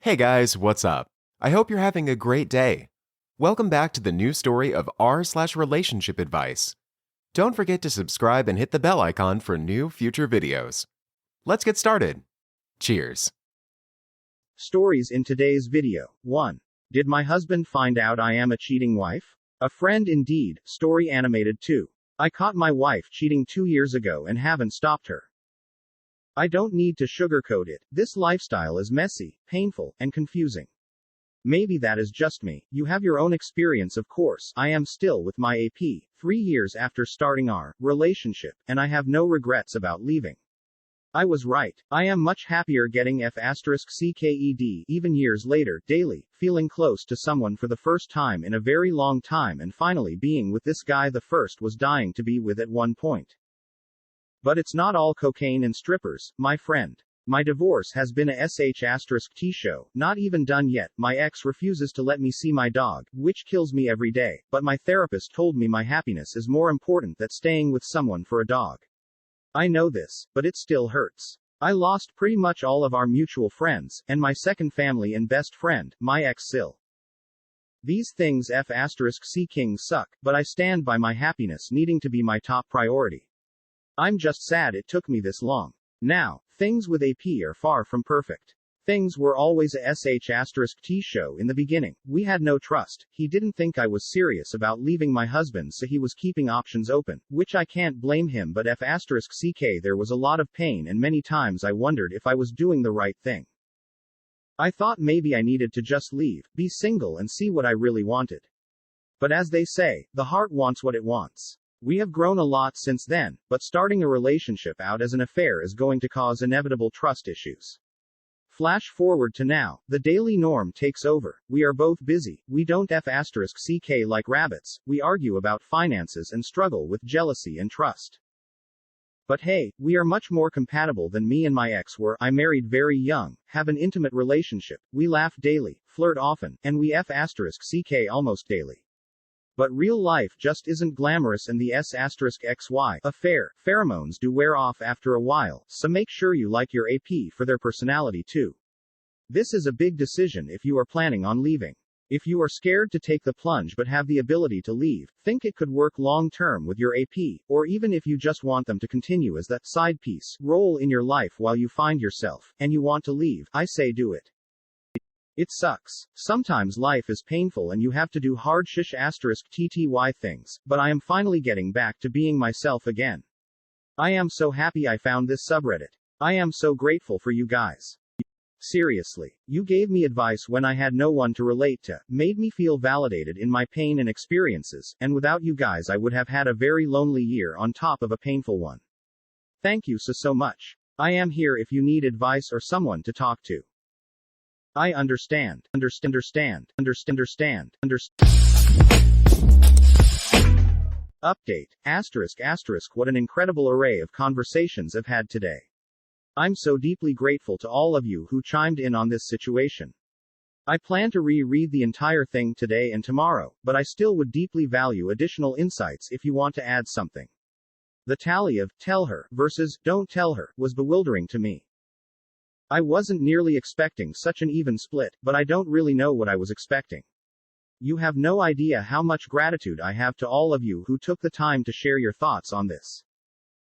Hey guys, what's up? I hope you're having a great day. Welcome back to the new story of r/relationship advice. Don't forget to subscribe and hit the bell icon for new future videos. Let's get started. Cheers. Stories in today's video. 1. Did my husband find out I am a cheating wife? A friend indeed. Story animated 2. I caught my wife cheating 2 years ago and haven't stopped her. I don't need to sugarcoat it. This lifestyle is messy, painful, and confusing. Maybe that is just me. You have your own experience, of course. I am still with my AP, 3 years after starting our relationship, and I have no regrets about leaving. I was right. I am much happier getting F***CKED even years later, daily, feeling close to someone for the first time in a very long time and finally being with this guy the first was dying to be with at one point. But it's not all cocaine and strippers, my friend. My divorce has been a sh*t show, not even done yet. My ex refuses to let me see my dog, which kills me every day, but my therapist told me my happiness is more important than staying with someone for a dog. I know this, but it still hurts. I lost pretty much all of our mutual friends, and my second family and best friend, my ex-sil. These things F***C kings suck, but I stand by my happiness needing to be my top priority. I'm just sad it took me this long. Now, things with AP are far from perfect. Things were always a sh*t show in the beginning. We had no trust. He didn't think I was serious about leaving my husband, so he was keeping options open, which I can't blame him, but F***ck there was a lot of pain and many times I wondered if I was doing the right thing. I thought maybe I needed to just leave, be single and see what I really wanted. But as they say, the heart wants what it wants. We have grown a lot since then, but starting a relationship out as an affair is going to cause inevitable trust issues. Flash forward to now, the daily norm takes over. We are both busy, we don't F***ck like rabbits, we argue about finances and struggle with jealousy and trust. But hey, we are much more compatible than me and my ex were. I married very young, have an intimate relationship, we laugh daily, flirt often, and we F***ck almost daily. But real life just isn't glamorous and the S***XY affair, pheromones do wear off after a while, so make sure you like your AP for their personality too. This is a big decision if you are planning on leaving. If you are scared to take the plunge but have the ability to leave, think it could work long term with your AP, or even if you just want them to continue as that side piece, role in your life while you find yourself, and you want to leave, I say do it. It sucks. Sometimes life is painful and you have to do hard *tty things, but I am finally getting back to being myself again. I am so happy I found this subreddit. I am so grateful for you guys. Seriously, you gave me advice when I had no one to relate to, made me feel validated in my pain and experiences, and without you guys I would have had a very lonely year on top of a painful one. Thank you so much. I am here if you need advice or someone to talk to. I understand. Update. ***. What an incredible array of conversations I've had today. I'm so deeply grateful to all of you who chimed in on this situation. I plan to reread the entire thing today and tomorrow, but I still would deeply value additional insights if you want to add something. The tally of tell her versus don't tell her was bewildering to me. I wasn't nearly expecting such an even split, but I don't really know what I was expecting. You have no idea how much gratitude I have to all of you who took the time to share your thoughts on this.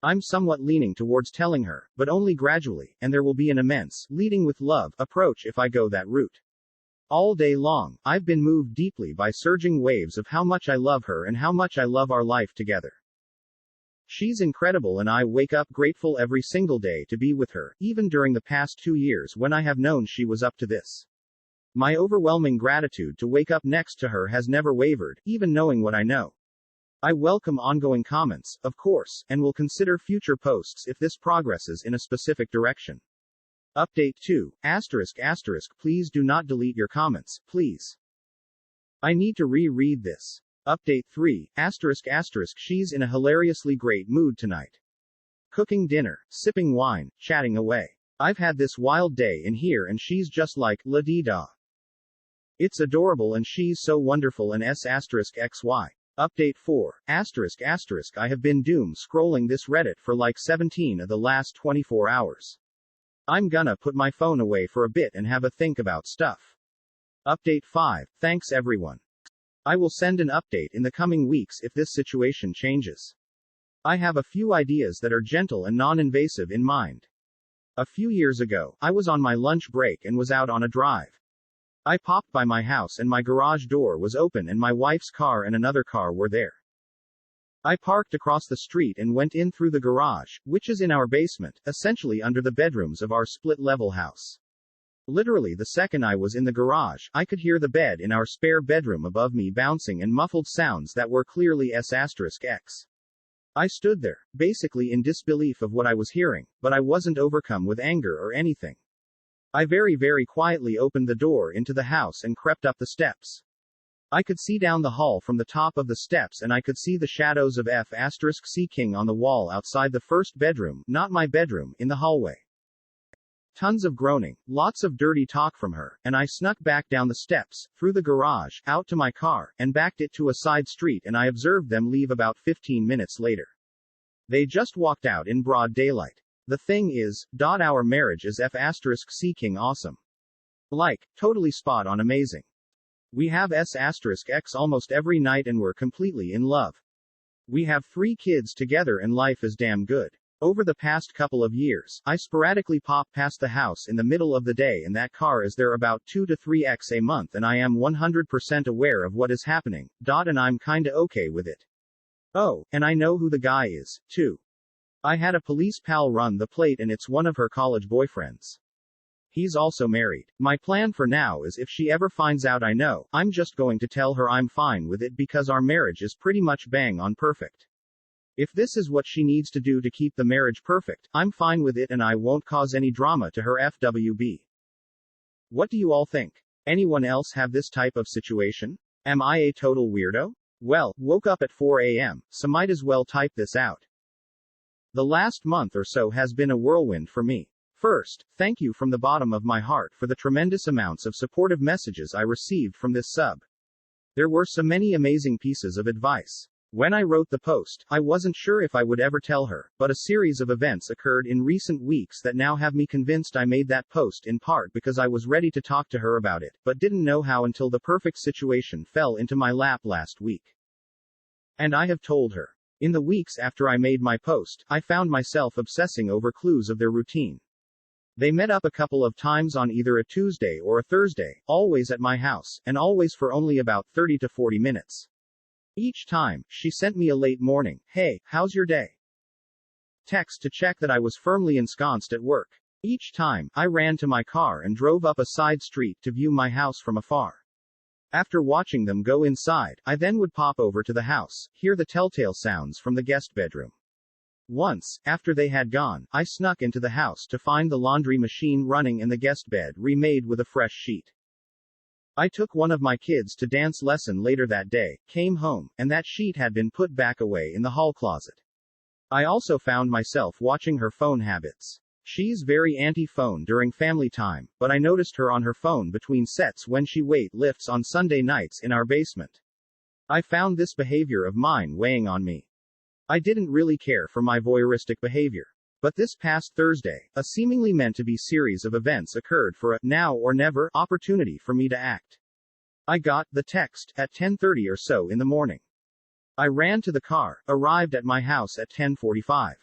I'm somewhat leaning towards telling her, but only gradually, and there will be an immense, leading with love, approach if I go that route. All day long, I've been moved deeply by surging waves of how much I love her and how much I love our life together. She's incredible and I wake up grateful every single day to be with her, even during the past 2 years when I have known she was up to this. My overwhelming gratitude to wake up next to her has never wavered, even knowing what I know. I welcome ongoing comments, of course, and will consider future posts if this progresses in a specific direction. Update 2. ***. Please do not delete your comments, please. I need to reread this. Update 3. ***. She's in a hilariously great mood tonight. Cooking dinner, sipping wine, chatting away. I've had this wild day in here and she's just like, la-dee-da. It's adorable and she's so wonderful and S***XY. Update 4. ***. I have been doom scrolling this Reddit for like 17 of the last 24 hours. I'm gonna put my phone away for a bit and have a think about stuff. Update 5. Thanks everyone. I will send an update in the coming weeks if this situation changes. I have a few ideas that are gentle and non-invasive in mind. A few years ago, I was on my lunch break and was out on a drive. I popped by my house and my garage door was open and my wife's car and another car were there. I parked across the street and went in through the garage, which is in our basement, essentially under the bedrooms of our split-level house. Literally the second I was in the garage, I could hear the bed in our spare bedroom above me bouncing and muffled sounds that were clearly S**X. I stood there, basically in disbelief of what I was hearing, but I wasn't overcome with anger or anything. I very quietly opened the door into the house and crept up the steps. I could see down the hall from the top of the steps and I could see the shadows of F*** King on the wall outside the first bedroom, not my bedroom, in the hallway. Tons of groaning, lots of dirty talk from her, and I snuck back down the steps, through the garage, out to my car, and backed it to a side street and I observed them leave about 15 minutes later. They just walked out in broad daylight. The thing is, our marriage is F*** King awesome. Like, totally spot on amazing. We have S**X almost every night and we're completely in love. We have 3 kids together and life is damn good. Over the past couple of years, I sporadically pop past the house in the middle of the day and that car is there about 2 to 3x a month and I am 100% aware of what is happening, and I'm kinda okay with it. Oh, and I know who the guy is, too. I had a police pal run the plate and it's one of her college boyfriends. He's also married. My plan for now is if she ever finds out I know, I'm just going to tell her I'm fine with it because our marriage is pretty much bang on perfect. If this is what she needs to do to keep the marriage perfect, I'm fine with it and I won't cause any drama to her FWB. What do you all think? Anyone else have this type of situation? Am I a total weirdo? Well, woke up at 4 a.m., so might as well type this out. The last month or so has been a whirlwind for me. First, thank you from the bottom of my heart for the tremendous amounts of supportive messages I received from this sub. There were so many amazing pieces of advice. When I wrote the post, I wasn't sure if I would ever tell her, but a series of events occurred in recent weeks that now have me convinced I made that post in part because I was ready to talk to her about it, but didn't know how until the perfect situation fell into my lap last week. And I have told her. In the weeks after I made my post, I found myself obsessing over clues of their routine. They met up a couple of times on either a Tuesday or a Thursday, always at my house, and always for only about 30 to 40 minutes. Each time, she sent me a late morning, "Hey, how's your day?" text to check that I was firmly ensconced at work. Each time, I ran to my car and drove up a side street to view my house from afar. After watching them go inside, I then would pop over to the house, hear the telltale sounds from the guest bedroom. Once, after they had gone, I snuck into the house to find the laundry machine running and the guest bed remade with a fresh sheet. I took one of my kids to dance lesson later that day, came home, and that sheet had been put back away in the hall closet. I also found myself watching her phone habits. She's very anti-phone during family time, but I noticed her on her phone between sets when she lifts on Sunday nights in our basement. I found this behavior of mine weighing on me. I didn't really care for my voyeuristic behavior. But this past Thursday, a seemingly meant to be series of events occurred for a now or never opportunity for me to act. I got the text at 10:30 or so in the morning. I ran to the car, arrived at my house at 10:45.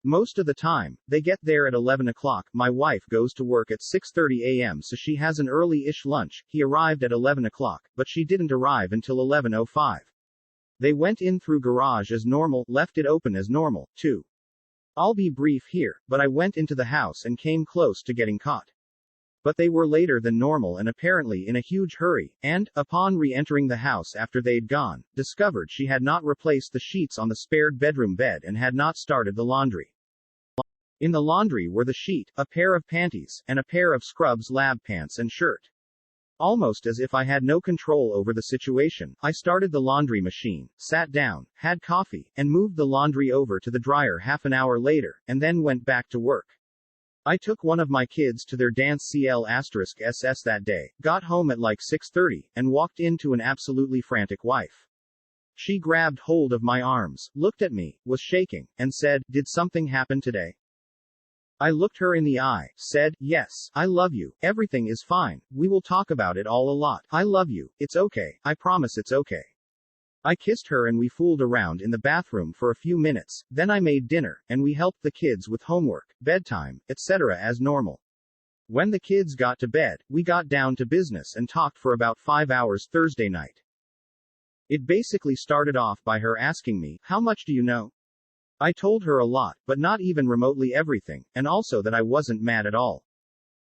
Most of the time, they get there at 11 o'clock. My wife goes to work at 6:30 a.m. so she has an early-ish lunch. He arrived at 11 o'clock, but she didn't arrive until 11:05. They went in through garage as normal, left it open as normal, too. I'll be brief here, but I went into the house and came close to getting caught. But they were later than normal and apparently in a huge hurry, and, upon re-entering the house after they'd gone, discovered she had not replaced the sheets on the spared bedroom bed and had not started the laundry. In the laundry were the sheet, a pair of panties, and a pair of scrubs lab pants and shirt. Almost as if I had no control over the situation, I started the laundry machine, sat down, had coffee, and moved the laundry over to the dryer half an hour later, and then went back to work. I took one of my kids to their dance CL*SS that day, got home at like 6:30, and walked into an absolutely frantic wife. She grabbed hold of my arms, looked at me, was shaking, and said, "Did something happen today?" I looked her in the eye, said, yes, I love you, everything is fine, we will talk about it all a lot, I love you, it's okay, I promise it's okay. I kissed her and we fooled around in the bathroom for a few minutes, then I made dinner, and we helped the kids with homework, bedtime, etc. as normal. When the kids got to bed, we got down to business and talked for about 5 hours Thursday night. It basically started off by her asking me, how much do you know? I told her a lot, but not even remotely everything, and also that I wasn't mad at all.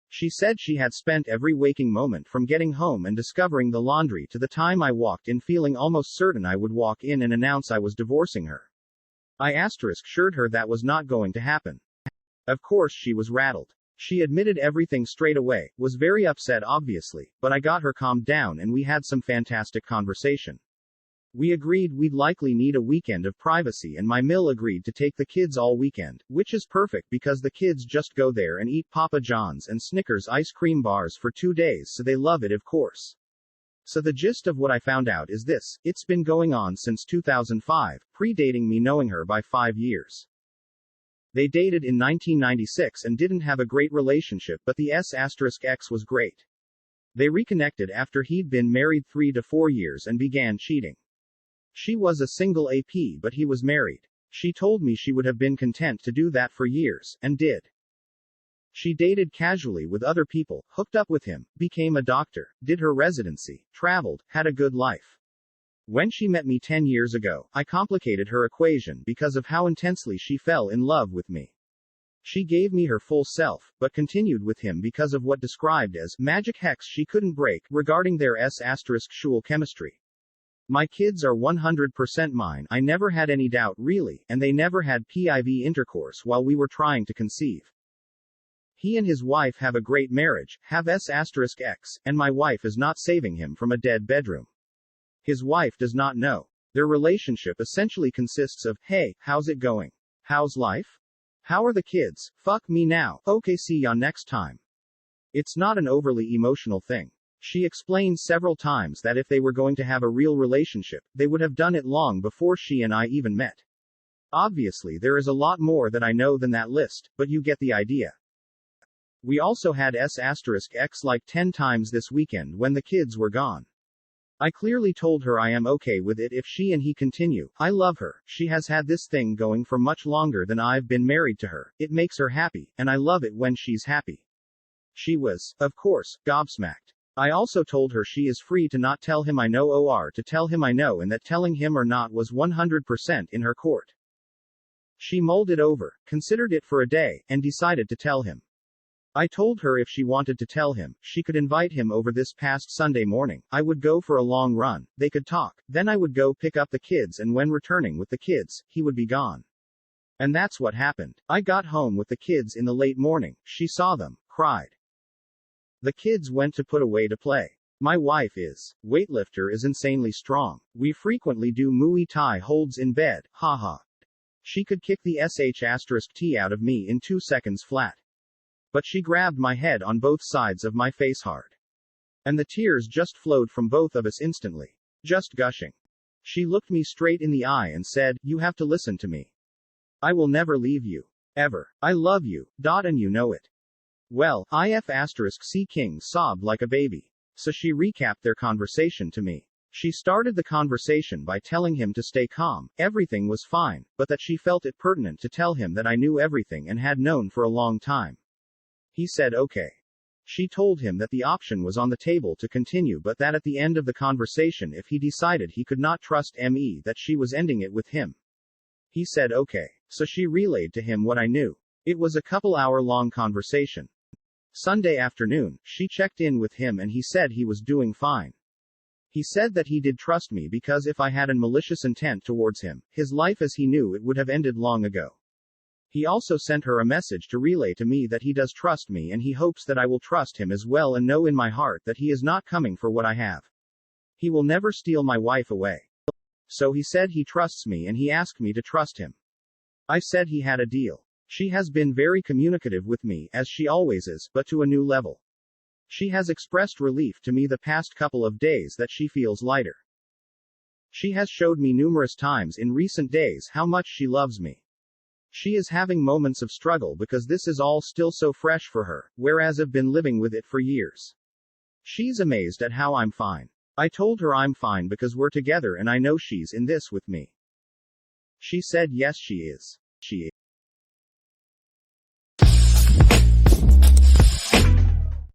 She said she had spent every waking moment from getting home and discovering the laundry to the time I walked in feeling almost certain I would walk in and announce I was divorcing her. I assured her that was not going to happen. Of course she was rattled. She admitted everything straight away, was very upset obviously, but I got her calmed down and we had some fantastic conversation. We agreed we'd likely need a weekend of privacy and my mill agreed to take the kids all weekend, which is perfect because the kids just go there and eat Papa John's and Snickers ice cream bars for 2 days so they love it of course. So the gist of what I found out is this, it's been going on since 2005, predating me knowing her by 5 years. They dated in 1996 and didn't have a great relationship but the S*X was great. They reconnected after he'd been married 3 to 4 years and began cheating. She was a single AP but he was married. She told me she would have been content to do that for years, and did. She dated casually with other people, hooked up with him, became a doctor, did her residency, traveled, had a good life. When she met me 10 years ago, I complicated her equation because of how intensely she fell in love with me. She gave me her full self, but continued with him because of what described as magic hex she couldn't break regarding their S***schul chemistry. My kids are 100% mine, I never had any doubt really, and they never had PIV intercourse while we were trying to conceive. He and his wife have a great marriage, have S***X, and my wife is not saving him from a dead bedroom. His wife does not know. Their relationship essentially consists of, hey, how's it going? How's life? How are the kids? Fuck me now, okay see ya next time. It's not an overly emotional thing. She explained several times that if they were going to have a real relationship, they would have done it long before she and I even met. Obviously there is a lot more that I know than that list, but you get the idea. We also had S***X like 10 times this weekend when the kids were gone. I clearly told her I am okay with it if she and he continue. I love her, she has had this thing going for much longer than I've been married to her, it makes her happy, and I love it when she's happy. She was, of course, gobsmacked. I also told her she is free to not tell him I know or to tell him I know and that telling him or not was 100% in her court. She mulled it over, considered it for a day, and decided to tell him. I told her if she wanted to tell him, she could invite him over this past Sunday morning. I would go for a long run, they could talk, then I would go pick up the kids and when returning with the kids, he would be gone. And that's what happened. I got home with the kids in the late morning, she saw them, cried. The kids went to put away to play. My wife is weightlifter is insanely strong. We frequently do Muay Thai holds in bed, haha. She could kick the sh**t out of me in 2 seconds flat. But she grabbed my head on both sides of my face hard. And the tears just flowed from both of us instantly. Just gushing. She looked me straight in the eye and said, you have to listen to me. I will never leave you. Ever. I love you, and you know it. Well, C. King sobbed like a baby. So she recapped their conversation to me. She started the conversation by telling him to stay calm, everything was fine, but that she felt it pertinent to tell him that I knew everything and had known for a long time. He said okay. She told him that the option was on the table to continue but that at the end of the conversation if he decided he could not trust me that she was ending it with him. He said okay. So she relayed to him what I knew. It was a couple-hour-long conversation. Sunday afternoon, she checked in with him and he said he was doing fine. He said that he did trust me because if I had a malicious intent towards him, his life as he knew it would have ended long ago. He also sent her a message to relay to me that he does trust me and he hopes that I will trust him as well and know in my heart that he is not coming for what I have. He will never steal my wife away. So he said he trusts me and he asked me to trust him. I said he had a deal. She has been very communicative with me, as she always is, but to a new level. She has expressed relief to me the past couple of days that she feels lighter. She has showed me numerous times in recent days how much she loves me. She is having moments of struggle because this is all still so fresh for her, whereas I've been living with it for years. She's amazed at how I'm fine. I told her I'm fine because we're together and I know she's in this with me. She said yes she is. She is.